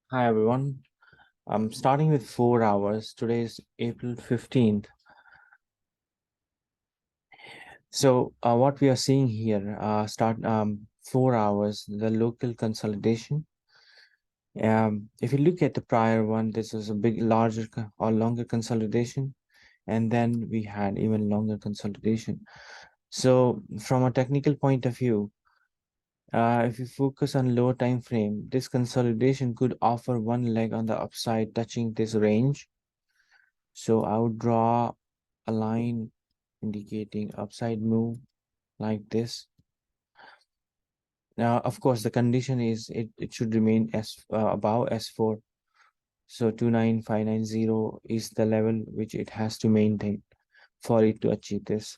Hi everyone. I'm starting with 4 hours. Today is April 15th. So what we are seeing here, start 4 hours, the local consolidation. If you look at the prior one, this is a big, larger or longer consolidation, and then we had even longer consolidation. So from a technical point of view, if you focus on lower time frame, this consolidation could offer one leg on the upside touching this range. So I would draw a line indicating upside move like this. Now, of course, the condition is it should remain as above S4. So 29590 is the level which it has to maintain for it to achieve this.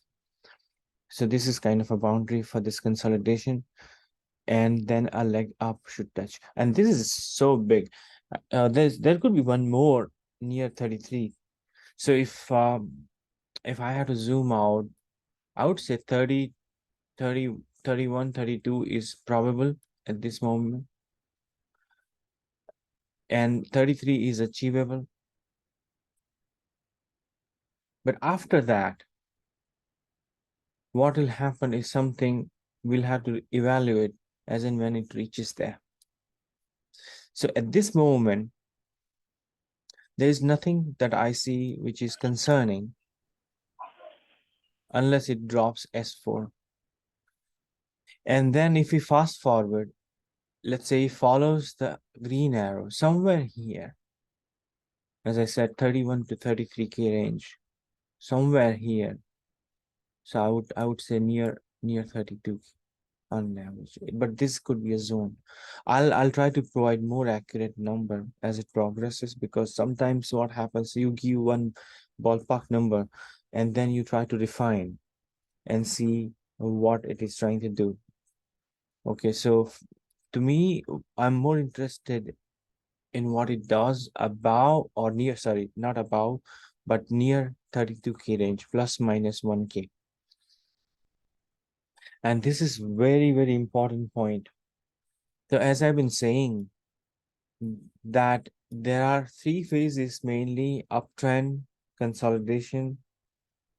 So this is kind of a boundary for this consolidation, and then a leg up should touch. And this is so big. There could be one more near 33. So if I have to zoom out, I would say 30, 30, 31, 32 is probable at this moment, and 33 is achievable. But after that, what will happen is something we'll have to evaluate as and when it reaches there. So at this moment, there is nothing that I see which is concerning unless it drops S4. And then if we fast forward, let's say it follows the green arrow somewhere here, as I said, 31 to 33K range, somewhere here. So I would say near 32 on average. But this could be a zone. I'll try to provide more accurate number as it progresses, because sometimes what happens, you give one ballpark number and then you try to refine and see what it is trying to do. Okay, so to me, I'm more interested in what it does above or near, sorry, not above, but near 32K range, plus minus 1K. And this is very, very important point. So as I've been saying, that there are three phases, mainly uptrend, consolidation,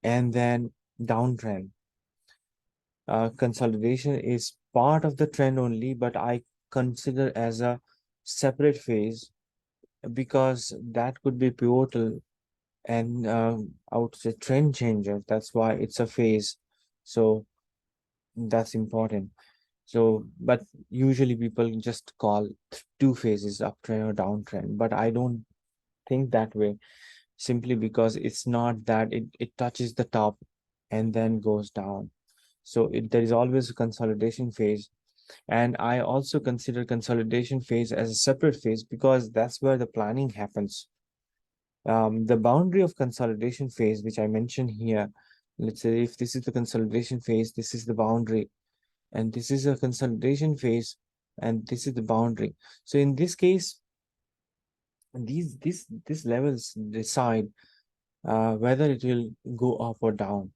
and then downtrend. Consolidation is part of the trend only, but I consider as a separate phase because that could be pivotal and I would say trend changer. That's why it's a phase. So that's important. So, but usually people just call two phases, uptrend or downtrend, but I don't think that way, simply because it's not that it touches the top and then goes down. So there is always a consolidation phase. And I also consider consolidation phase as a separate phase because that's where the planning happens. The boundary of consolidation phase, which I mentioned here, let's say if this is the consolidation phase, this is the boundary, and this is a consolidation phase, and this is the boundary. So in this case, these levels decide whether it will go up or down.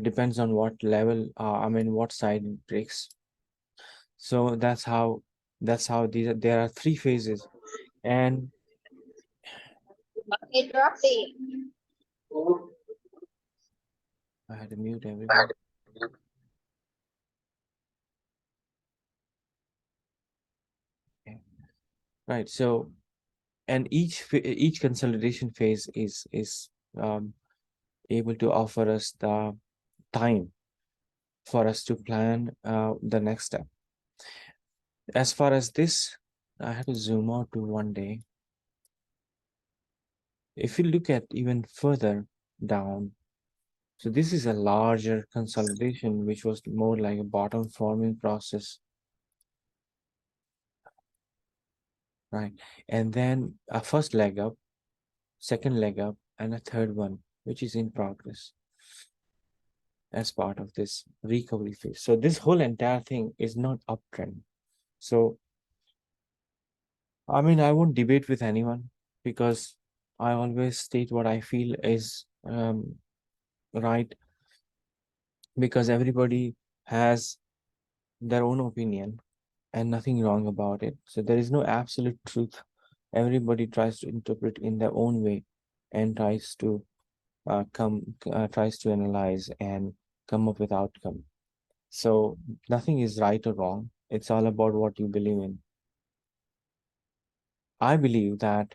Depends on what level, what side it breaks. So that's how there are three phases, and Interrupting. I had to mute everyone. Okay. Right. So and each consolidation phase is um, able to offer us the time for us to plan the next step. As far as this, I have to zoom out to one day. If you look at even further down, so this is a larger consolidation, which was more like a bottom forming process, right? And then a first leg up, second leg up, and a third one, which is in progress as part of this recovery phase. So this whole entire thing is not uptrend. So I won't debate with anyone because I always state what I feel is right, because everybody has their own opinion. and nothing wrong about it. So there is no absolute truth. Everybody tries to interpret in their own way and tries to analyze and come up with outcome. So nothing is right or wrong. It's all about what you believe in. I believe that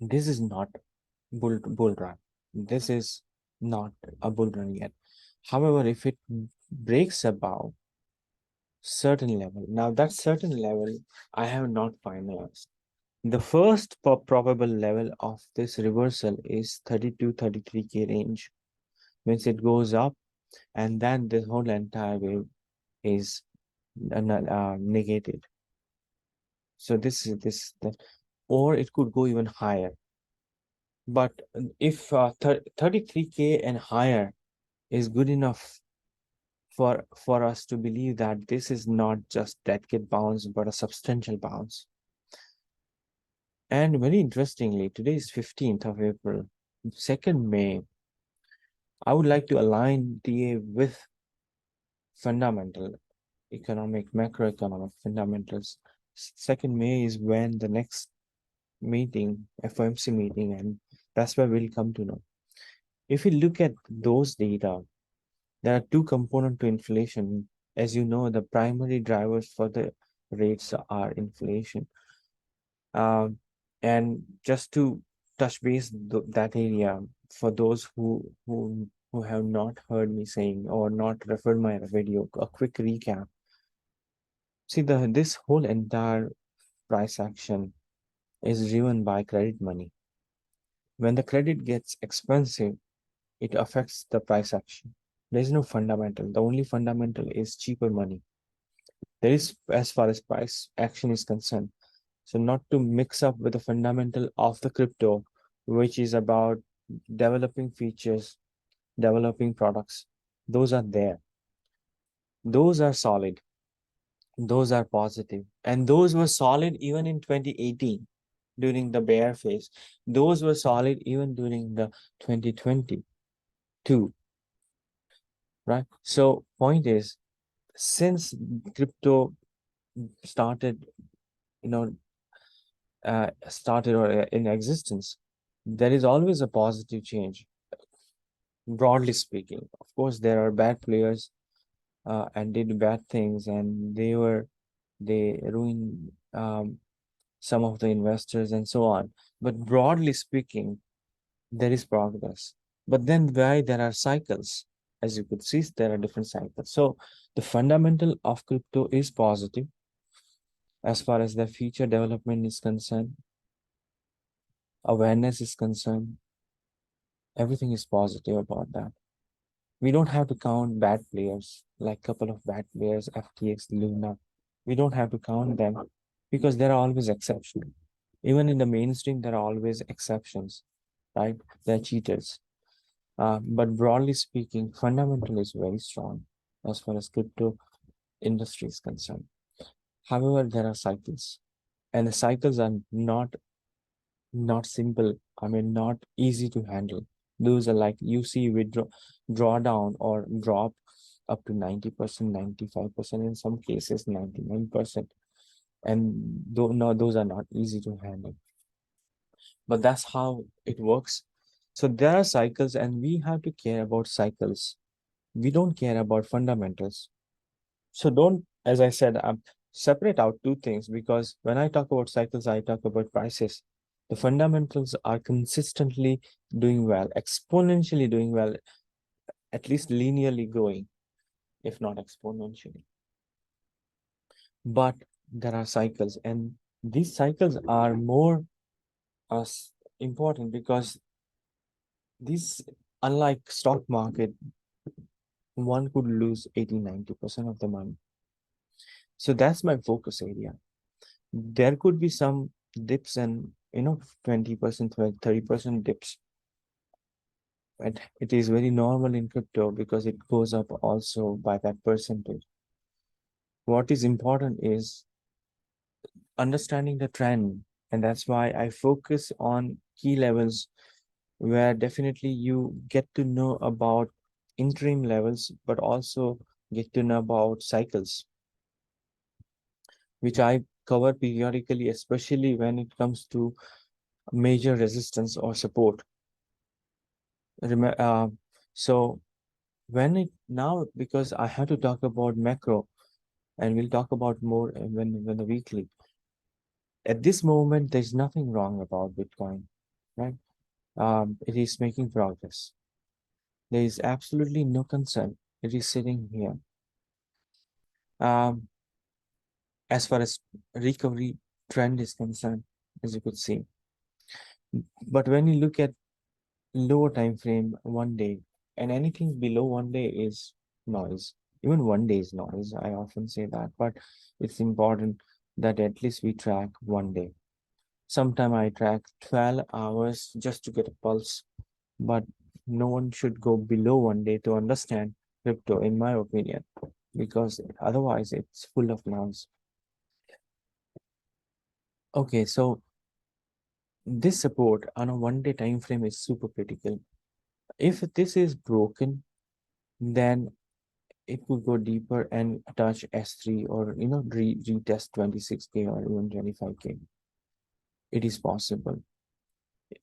this is not bull run. This is not a bull run yet. However, if it breaks above certain level, now that certain level I have not finalized. The first probable level of this reversal is 32-33K range. Means it goes up and then the whole entire wave is negated. So this is or it could go even higher. But if 33K and higher is good enough for us to believe that this is not just that kid bounce, but a substantial bounce. And very interestingly, today is 15th of April, 2nd May. I would like to align TA with fundamental economic, macroeconomic fundamentals. 2nd May is when the next meeting, FOMC meeting, and that's where we'll come to know. If we look at those data, there are two components to inflation. As you know, the primary drivers for the rates are inflation. Um, and just to touch base that area for those who have not heard me saying or not referred my video, a quick recap. See, this whole entire price action is driven by credit money. When the credit gets expensive, it affects the price action. There is no fundamental. The only fundamental is cheaper money. There is, as far as price action is concerned. So not to mix up with the fundamental of the crypto, which is about developing features, developing products. Those are there. Those are solid. Those are positive. And those were solid even in 2018 during the bear phase. Those were solid even during the 2022, right? So point is, since crypto started, you know, started or in existence, there is always a positive change, broadly speaking. Of course, there are bad players and did bad things, and they ruined some of the investors and so on. But broadly speaking, there is progress. But then why there are cycles? As you could see, there are different cycles. So the fundamental of crypto is positive as far as the future development is concerned, awareness is concerned. Everything is positive about that. We don't have to count bad players, like couple of bad players, FTX, Luna. We don't have to count them because there are always exceptions. Even in the mainstream, there are always exceptions, right? They're cheaters. But broadly speaking, fundamental is very strong as far as crypto industry is concerned. However, there are cycles, and the cycles are not simple. I mean, not easy to handle. Those are like you see drawdown or drop up to 90%, 95%, in some cases 99%. And no, those are not easy to handle. But that's how it works. So there are cycles, and we have to care about cycles. We don't care about fundamentals. So don't, as I said, separate out two things, because when I talk about cycles, I talk about prices. The fundamentals are consistently doing well, exponentially doing well, at least linearly growing, if not exponentially. But there are cycles, and these cycles are more uh, important because these, unlike stock market, one could lose 80-90% of the money. So that's my focus area. There could be some dips and 20%, 30% dips. And it is very normal in crypto because it goes up also by that percentage. What is important is understanding the trend. And that's why I focus on key levels where definitely you get to know about interim levels, but also get to know about cycles. which I cover periodically, especially when it comes to major resistance or support. So when it now, because I have to talk about macro, and we'll talk about more when the weekly. At this moment, there's nothing wrong about Bitcoin, right? It is making progress. There is absolutely no concern. It is sitting here. Um, as far as recovery trend is concerned, as you could see. But when you look at lower time frame, 1 day, and anything below 1 day is noise. Even 1 day is noise. I often say that, but it's important that at least we track 1 day. Sometimes I track 12 hours just to get a pulse, but no one should go below 1 day to understand crypto, in my opinion, because otherwise it's full of noise. Okay, so this support on a 1 day time frame is super critical. If this is broken, then it could go deeper and touch S3 or retest 26K or even 25K. It is possible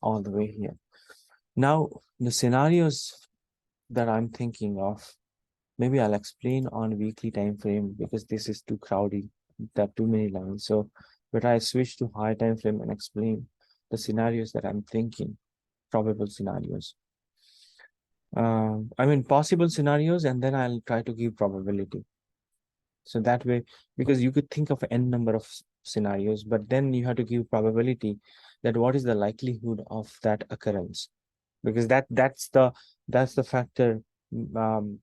all the way here. Now, the scenarios that I'm thinking of, maybe I'll explain on weekly time frame because this is too crowded, there are too many lines. So, but I switch to high time frame and explain the scenarios that I'm thinking, probable scenarios. I mean, possible scenarios, and then I'll try to give probability. So that way, because you could think of n number of scenarios, but then you have to give probability that what is the likelihood of that occurrence, because that's the factor um,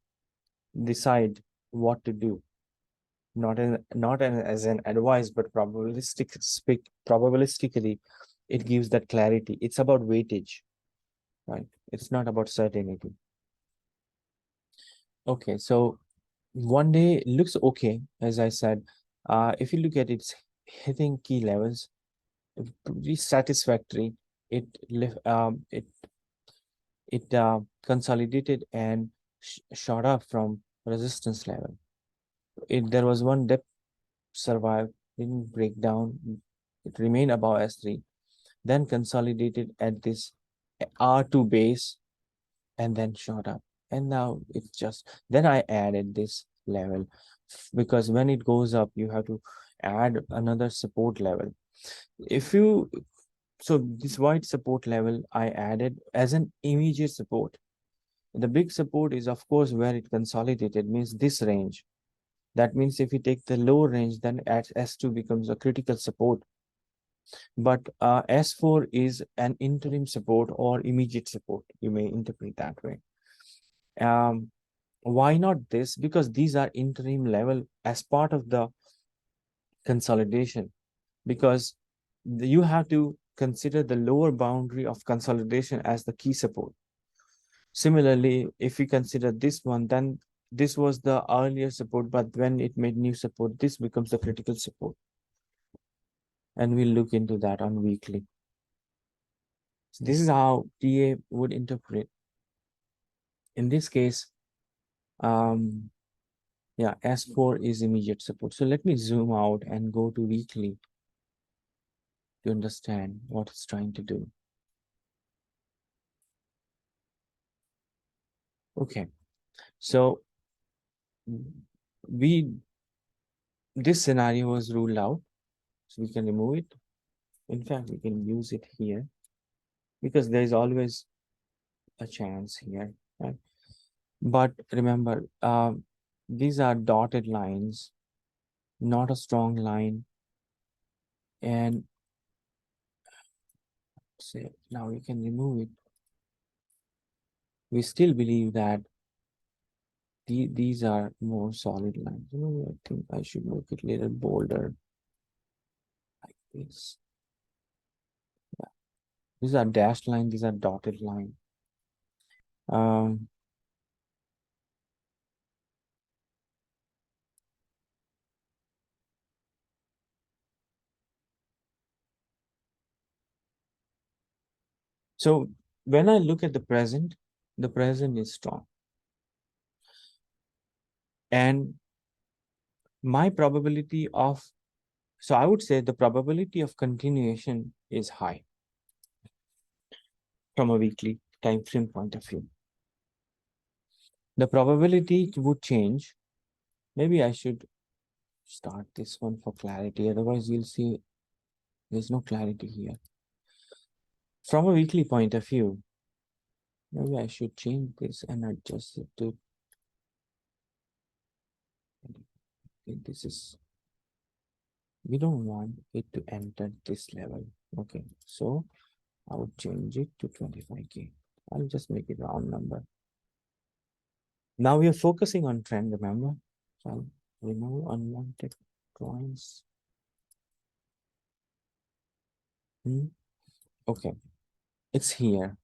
decide what to do, not as an advice, but probabilistically, it gives that clarity. It's about weightage, right? It's not about certainty. Okay, so 1 day looks okay, as I said. If you look at its hitting key levels, pretty satisfactory. It consolidated and shot up from resistance level. There was one dip survived, didn't break down. It remained above S3, then consolidated at this R2 base, and then shot up. And now it's just, then I added this level because when it goes up, you have to add another support level. If you, so this white support level I added as an immediate support. The big support is of course where it consolidated, means this range. That means if you take the lower range, then at S2 becomes a critical support. But S4 is an interim support or immediate support. You may interpret that way. Um, why not this? Because these are interim level as part of the consolidation. Because you have to consider the lower boundary of consolidation as the key support. Similarly, if we consider this one, then this was the earlier support, but when it made new support, this becomes the critical support. And we'll look into that on weekly. So this is how TA would interpret. In this case, yeah, S4 is immediate support. So let me zoom out and go to weekly to understand what it's trying to do. Okay, so this scenario was ruled out, so we can remove it. In fact, we can use it here because there is always a chance here, right? But remember, these are dotted lines, not a strong line. And say now we can remove it. We still believe that these are more solid lines. I think I should make it a little bolder like this. Yeah. These are dashed line, these are dotted line. Um, so when I look at the present is strong. And my probability of So I would say the probability of continuation is high from a weekly time frame point of view. The probability would change. Maybe I should start this one for clarity. Otherwise, you'll see there's no clarity here. From a weekly point of view, maybe I should change this and adjust it to. This is, we don't want it to enter this level. Okay, so I would change it to 25K. I'll just make it round number. Now we are focusing on trend, remember? So I'll remove unwanted drawings. Okay, it's here.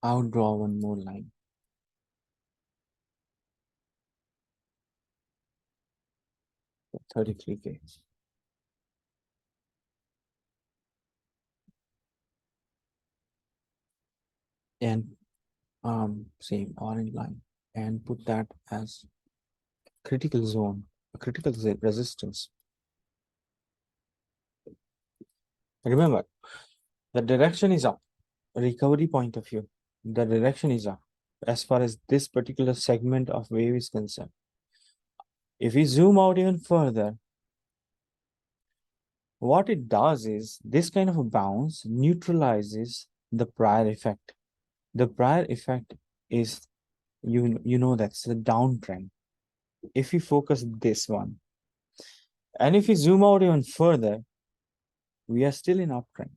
I'll draw one more line. 33K. And same orange line, and put that as critical zone, a critical resistance. Remember, the direction is up. Recovery point of view, the direction is up as far as this particular segment of wave is concerned. If we zoom out even further, what it does is this kind of a bounce neutralizes the prior effect. The prior effect is, you know, that's the downtrend. If we focus this one, and if we zoom out even further, we are still in uptrend.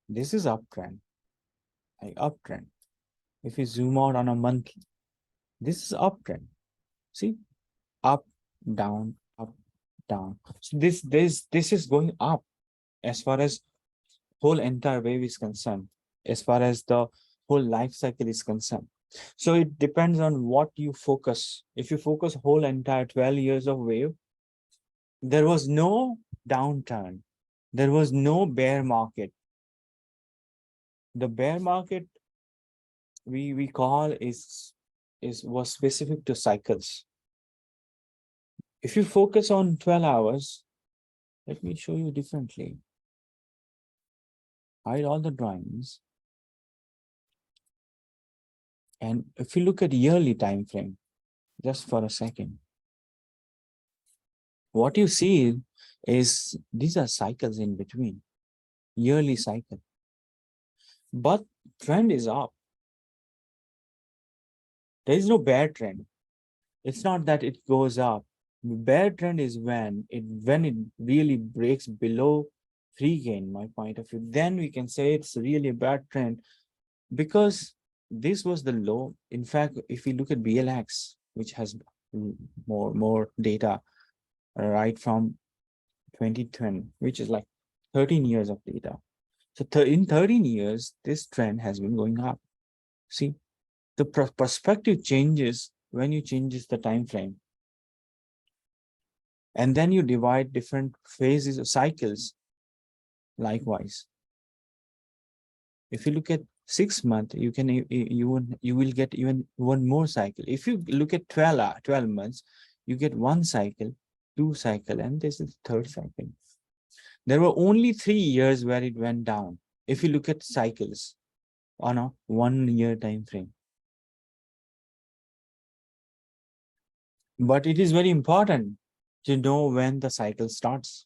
This is uptrend, like uptrend. If we zoom out on a monthly, this is uptrend. See, up, down, up, down. So this is going up as far as whole entire wave is concerned, as far as the whole life cycle is concerned. So it depends on what you focus. If you focus whole entire 12 years of wave, there was no downturn. There was no bear market. The bear market we call was specific to cycles. If you focus on 12 hours, let me show you differently. Hide all the drawings. And if you look at yearly time frame, just for a second, what you see is these are cycles in between, yearly cycle. But trend is up. There is no bear trend. It's not that it goes up. Bear trend is when it really breaks below 3K in my point of view. Then we can say it's really a bad trend, because this was the low. In fact, if we look at BLX, which has more data right from 2010, which is like 13 years of data. So in 13 years, this trend has been going up. See, the perspective changes when you changes the time frame. And then you divide different phases of cycles. Likewise, if you look at 6 months, you will get even one more cycle. If you look at 12 months, you get one cycle, two cycle, and this is third cycle. There were only 3 years where it went down. If you look at cycles on a 1 year time frame. But it is very important to know when the cycle starts.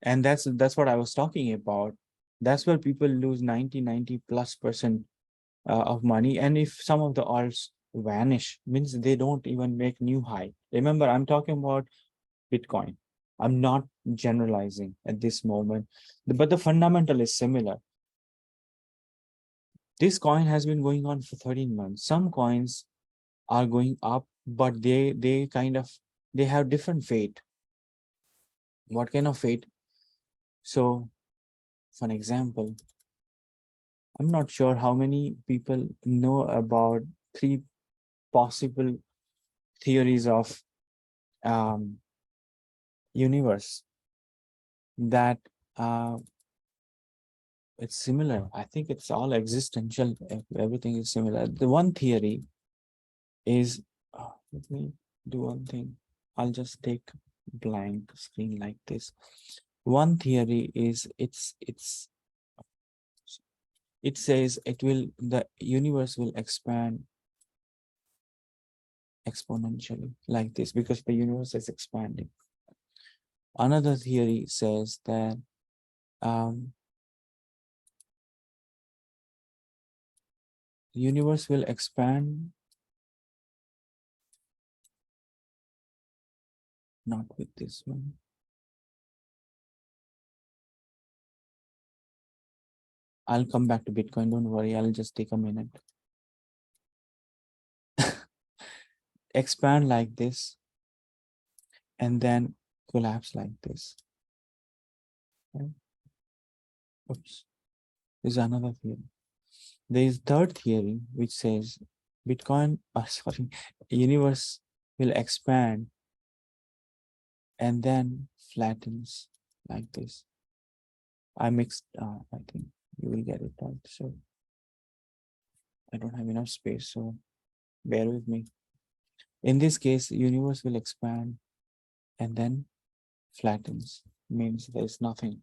And that's what I was talking about. That's where people lose 90+ % of money. And if some of the alts vanish, means they don't even make new high. Remember, I'm talking about Bitcoin. I'm not generalizing at this moment, but the fundamental is similar. This coin has been going on for 13 months. Some coins are going up, but they have different fate. What kind of fate? So, for an example, I'm not sure how many people know about 3 possible theories of universe that it's similar. I think it's all existential. Everything is similar. The one theory is, let me do one thing. I'll just take blank screen like this. One theory is it says the universe will expand exponentially like this because the universe is expanding. Another theory says that um, universe will expand not with this one. I'll come back to Bitcoin. Don't worry. I'll just take a minute. Expand like this and then collapse like this. Right? Oops. There's another theory. There is third theory which says Bitcoin, sorry, universe will expand and then flattens like this. I mixed, I think you will get it right. So I don't have enough space, so bear with me. In this case, universe will expand and then flattens, means there's nothing,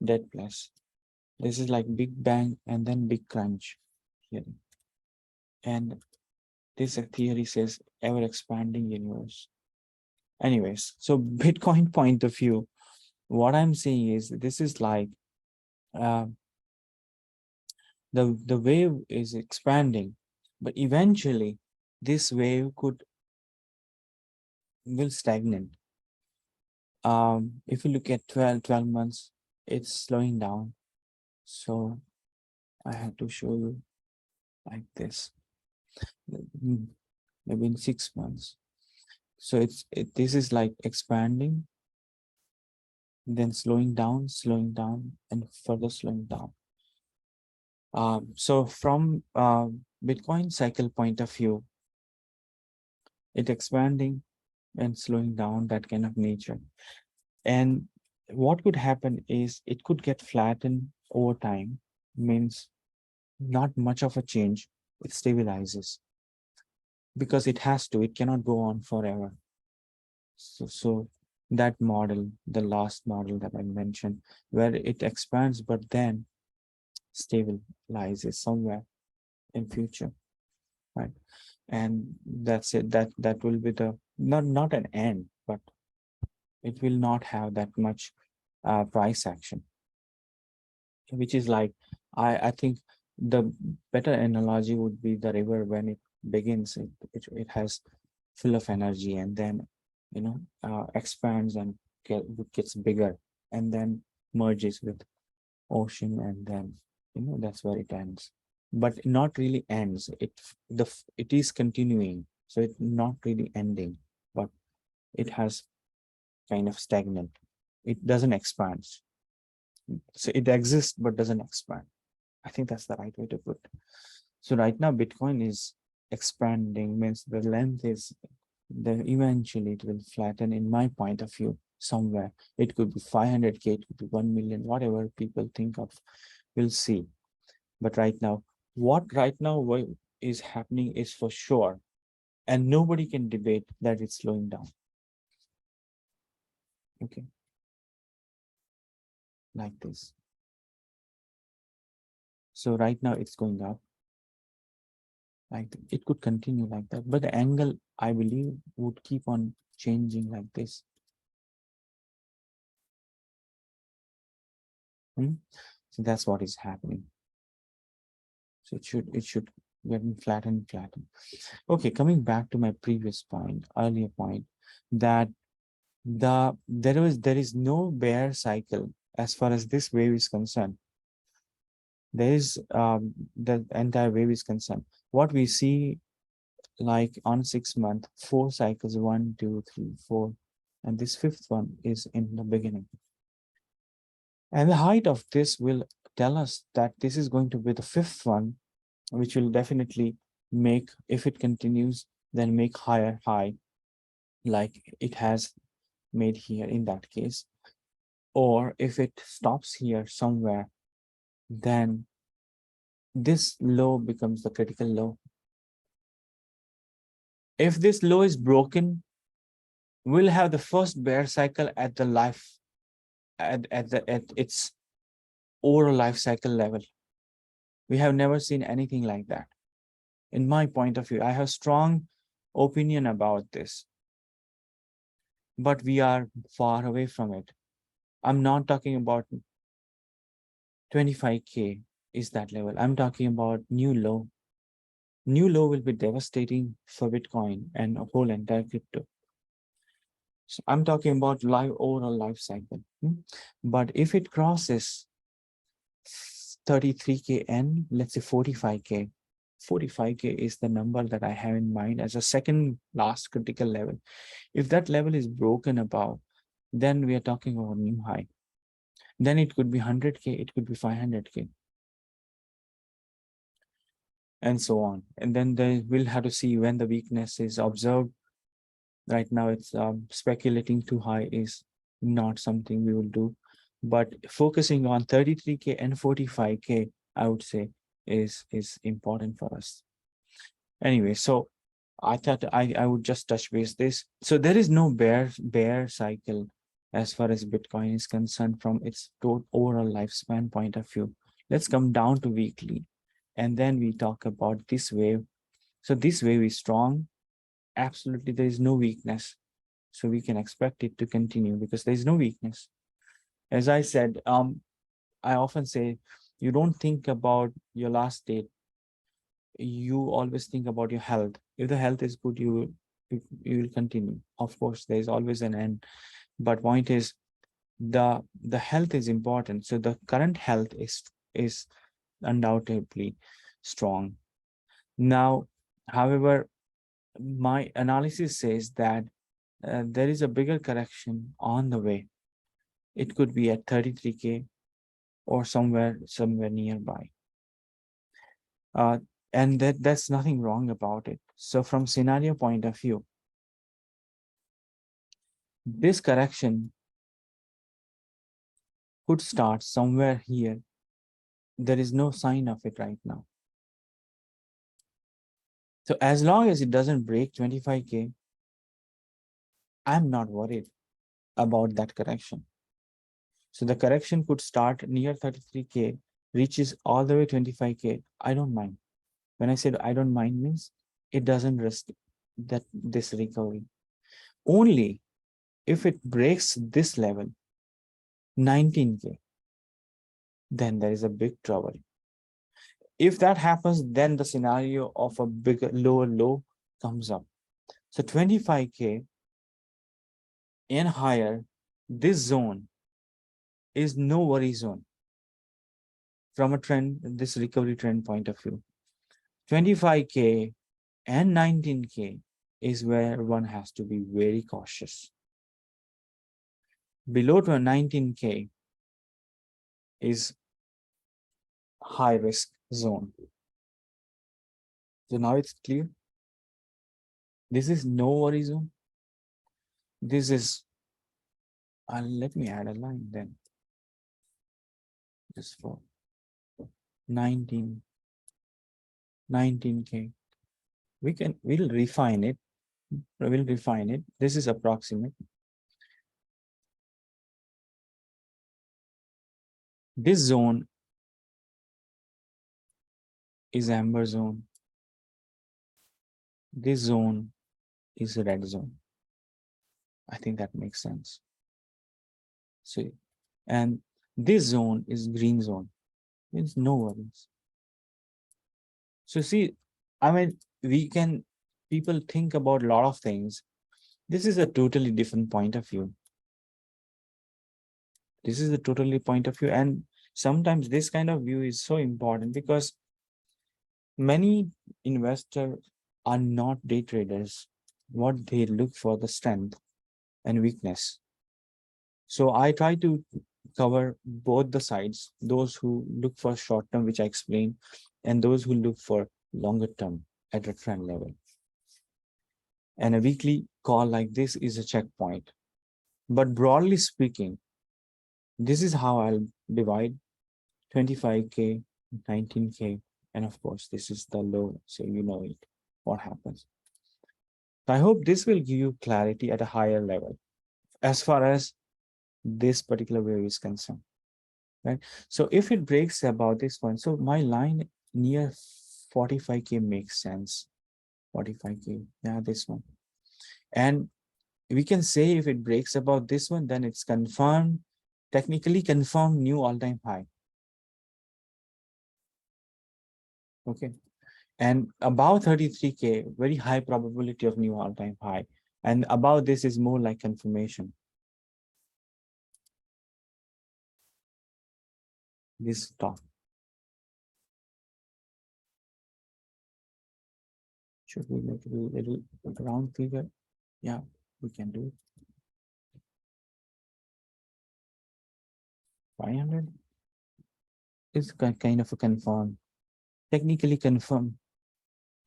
dead plus. This is like Big Bang and then Big Crunch theory. And this theory says ever expanding universe. Anyways, so Bitcoin point of view, what I'm saying is this is like uh, the wave is expanding, but eventually this wave will stagnate. If you look at 12 months, it's slowing down. So I had to show you like this, maybe in 6 months. So this is like expanding, then slowing down, and further slowing down. So from Bitcoin cycle point of view, it expanding and slowing down, that kind of nature. And what could happen is it could get flattened over time, means not much of a change. It stabilizes because it has to, it cannot go on forever. So that model, the last model that I mentioned, where it expands but then stabilizes somewhere in future, right? And that's it. That will be the not an end, but it will not have that much price action, which is like I think the better analogy would be the river. When it begins, it has full of energy, and then expands and gets bigger, and then merges with ocean, and then that's where it ends. But not really ends. It is continuing, so it's not really ending, but it has kind of stagnant. It doesn't expand. So it exists but doesn't expand. I think that's the right way to put. So right now Bitcoin is expanding, means the length is then eventually it will flatten, in my point of view, somewhere. It could be 500K, it could be 1 million, whatever people think of, we'll see. But right now what is happening is for sure, and nobody can debate that it's slowing down. Okay, like this. So right now it's going up. Like it could continue like that, but the angle, I believe, would keep on changing like this. So that's what is happening. So it should get flattened. Okay, coming back to my earlier point, that there is no bear cycle as far as this wave is concerned. There is the entire wave is concerned. What we see, like on 6 month, 4 cycles, 1, 2, 3, 4, and this fifth one is in the beginning. And the height of this will tell us that this is going to be the fifth one, which will definitely make, if it continues, then make higher high, like it has made here in that case. Or if it stops here somewhere, then this low becomes the critical low. If this low is broken, we'll have the first bear cycle at the life at its overall life cycle level. We have never seen anything like that. In my point of view, I have strong opinion about this, but we are far away from it. I'm not talking about 25K is that level. I'm talking about new low. New low will be devastating for Bitcoin and a whole entire crypto. So I'm talking about overall life cycle. But if it crosses 33K and let's say 45K, 45K is the number that I have in mind as a second last critical level. If that level is broken above, then we are talking about new high. Then it could be 100K, it could be 500K, and so on. And then we'll have to see when the weakness is observed. Right now, it's speculating too high is not something we will do. But focusing on 33K and 45K, I would say, is important for us. Anyway, so I thought I would just touch base this. So there is no bear cycle as far as Bitcoin is concerned from its overall lifespan point of view. Let's come down to weekly, and then we talk about this wave. So this wave is strong. Absolutely, there is no weakness. So we can expect it to continue because there is no weakness. As I said, I often say, you don't think about your last date. You always think about your health. If the health is good, you will continue. Of course, there is always an end. But point is, the health is important. So the current health is undoubtedly strong. Now, however, my analysis says that there is a bigger correction on the way. It could be at 33K or somewhere nearby. And that's nothing wrong about it. So from scenario point of view, this correction could start somewhere here. There is no sign of it right now. So as long as it doesn't break 25K, I'm not worried about that correction. So the correction could start near 33K, reaches all the way 25K. I don't mind. When I said I don't mind means it doesn't risk this recovery. Only if it breaks this level, 19K, then there is a big trouble. If that happens, then the scenario of a bigger lower low comes up. So 25K and higher, this zone is no worry zone from a trend, this recovery trend point of view. 25K and 19K is where one has to be very cautious. Below 19K is high risk zone. So now it's clear. This is no worry zone. This is, let me add a line then. Just for 19K. We'll refine it. We'll refine it. This is approximate. This zone is amber zone. This zone is red zone. I think that makes sense. So, and this zone is green zone. Means no worries. So see, I mean, people think about a lot of things. This is a totally different point of view. This is a totally point of view. And sometimes this kind of view is so important because many investors are not day traders. What they look for the strength and weakness. So I try to cover both the sides, those who look for short term, which I explained, and those who look for longer term at a trend level. And a weekly call like this is a checkpoint. But broadly speaking, this is how I'll divide 25K, 19K, and of course, this is the low, so you know it, what happens. I hope this will give you clarity at a higher level as far as this particular wave is concerned, right? So if it breaks about this one, so my line near 45K makes sense. 45K, yeah, this one. And we can say if it breaks about this one, then it's confirmed, technically confirmed new all-time high. Okay. And above 33K, very high probability of new all-time high. And above this is more like confirmation. This top. Should we make it a little round figure? Yeah, we can do 500. It's kind of a confirm, technically confirm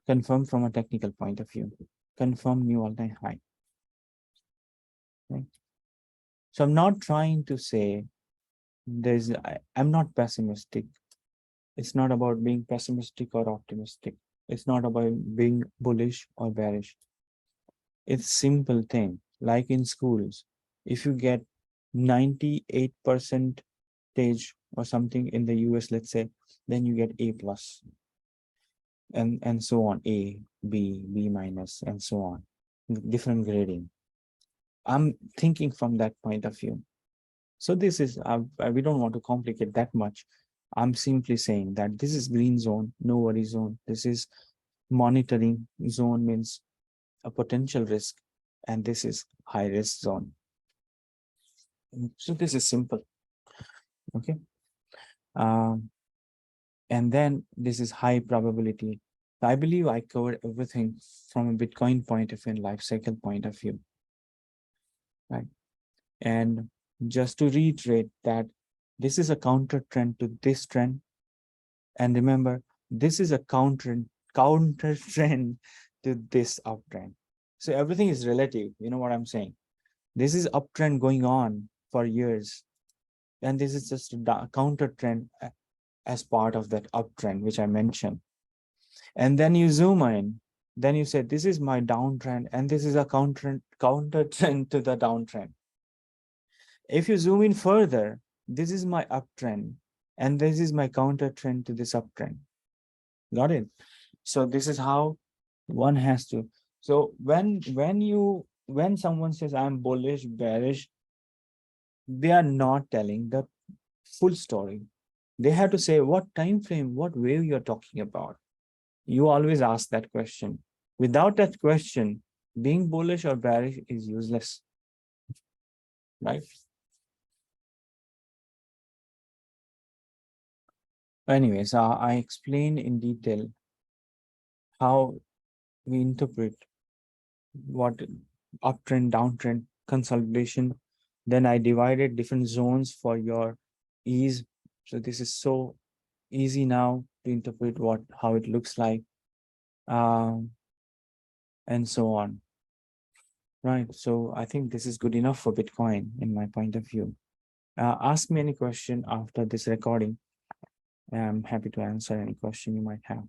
from a technical point of view, confirm new all-time high. Right? So I'm not trying to say I'm not pessimistic. It's not about being pessimistic or optimistic. It's not about being bullish or bearish. It's simple thing. Like in schools, if you get 98% or something in the US, let's say, then you get A plus, and so on, A, B minus, and so on, different grading. I'm thinking from that point of view. So this is, we don't want to complicate that much. I'm simply saying that this is green zone, no worry zone. This is monitoring zone, means a potential risk, and this is high risk zone. So this is simple. Okay. And then this is high probability. I believe I covered everything from a Bitcoin point of view and life cycle point of view. Right. And just to reiterate that this is a counter trend to this trend. And remember, this is a counter trend to this uptrend. So everything is relative. You know what I'm saying? This is uptrend going on for years. And this is just a counter trend as part of that uptrend, which I mentioned. And then you zoom in, then you say, this is my downtrend, and this is a counter trend to the downtrend. If you zoom in further, this is my uptrend, and this is my counter trend to this uptrend. Got it? So this is how one has to. So when someone says I'm bullish, bearish, they are not telling the full story. They have to say what time frame, what wave you're talking about. You always ask that question. Without that question, being bullish or bearish is useless, right? Anyways, I explained in detail how we interpret what uptrend, downtrend, consolidation. Then I divided different zones for your ease. So this is so easy now to interpret how it looks like, and so on. Right. So I think this is good enough for Bitcoin in my point of view. Ask me any question after this recording. I'm happy to answer any question you might have.